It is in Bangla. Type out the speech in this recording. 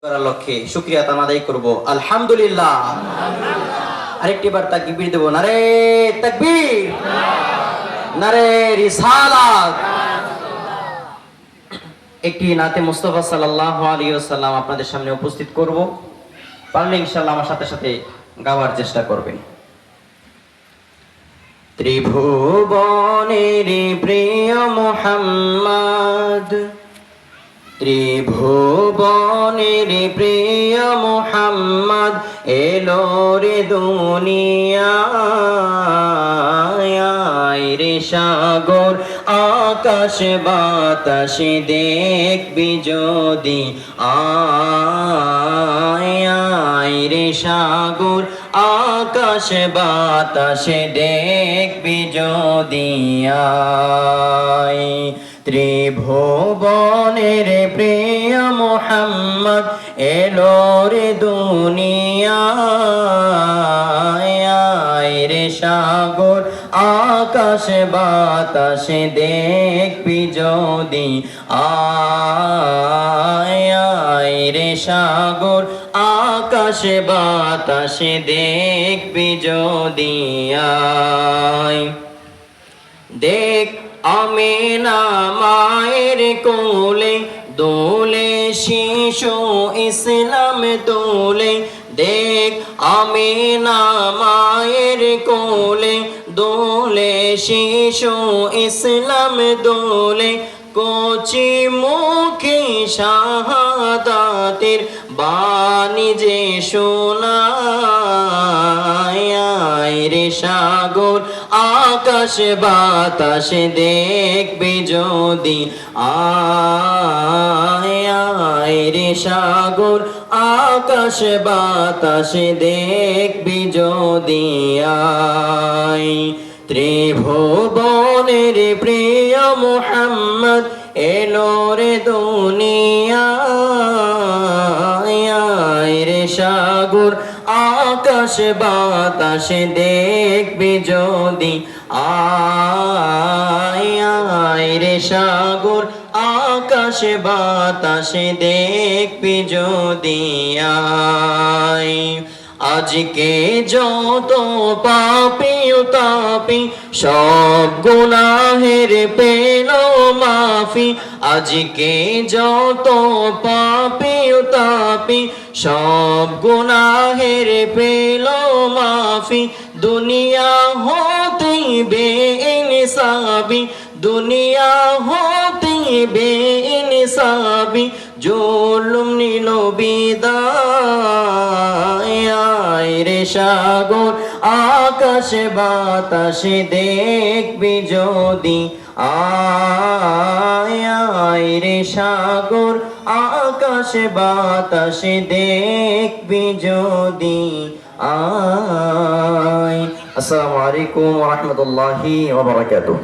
করার লক্ষ্যে শুকরিয়া আদায় করব আলহামদুলিল্লাহ। আরেকটি বার তাকবীর দেব, নারে তাকবীর, নারে রিসালাত। একটি নাতে মুস্তাফা সাল্লাল্লাহু আলাইহি ওয়াসাল্লাম আপনাদের সামনে উপস্থিত করব। পারলে ইনশাআল্লাহ আমার সাথে সাথে গাওয়ার চেষ্টা করবেন। ত্রিভুবনের প্রিয় মুহাম্মদ, ত্রিভুবনের প্রিয় মুহাম্মদ এলো রে দুনিয়ায়। রে সাগর আকাশ বাতাস দেখবি যদি আয়। রে সাগর আকাশ বাতাস দেখবি যদি আয়। ত্রিভুবনের প্রিয় মুহাম্মদ এলো রে দুনিয়ায়। রে সাগর আকাশ বাতাস দেখবি যদি আয়। রে সাগর আকাশ বাতাস দেখবি যদি আয়। দেখ আমিনা মায়ের কোলে দোলে শিশু ইসলাম তোলে। দেখ আমিনা মায়ের কোলে দোলে শিশু ইসলাম দোলে। কচি মুখে শাহাদাতের বাণী যে শোনায়। রে সাগর আকাশ বাতাস দেখবি যদি আয়। রে সাগর আকাশ বাতাস দেখবি যদি আয়। ত্রিভুবনের প্রিয় মুহাম্মদ এলো রে দুনিয়ায়। রে সাগর আকাশ বাতাস দেখবি যদি আয়। রে সাগর আকাশ বাতাস দেখবি যদি আয়। আজকে যত পাপী তাপি সব গুনাহের পেল মাফি। আজকে যত পাপী তাপি সব গুনাহের পেল মাফি। দুনিয়া হতে বেইনসাফি, দুনিয়া হতে বেইনসাফি। জুলুম নিল বিদায়। রে সাগর আকাশ বাতাস দেখবি যদি আয়। রে সাগর আকাশ বাতাস দেখবি যদি আয়। আসসালামু আলাইকুম ওয়া রাহমাতুল্লাহি ওয়া বারাকাতুহু।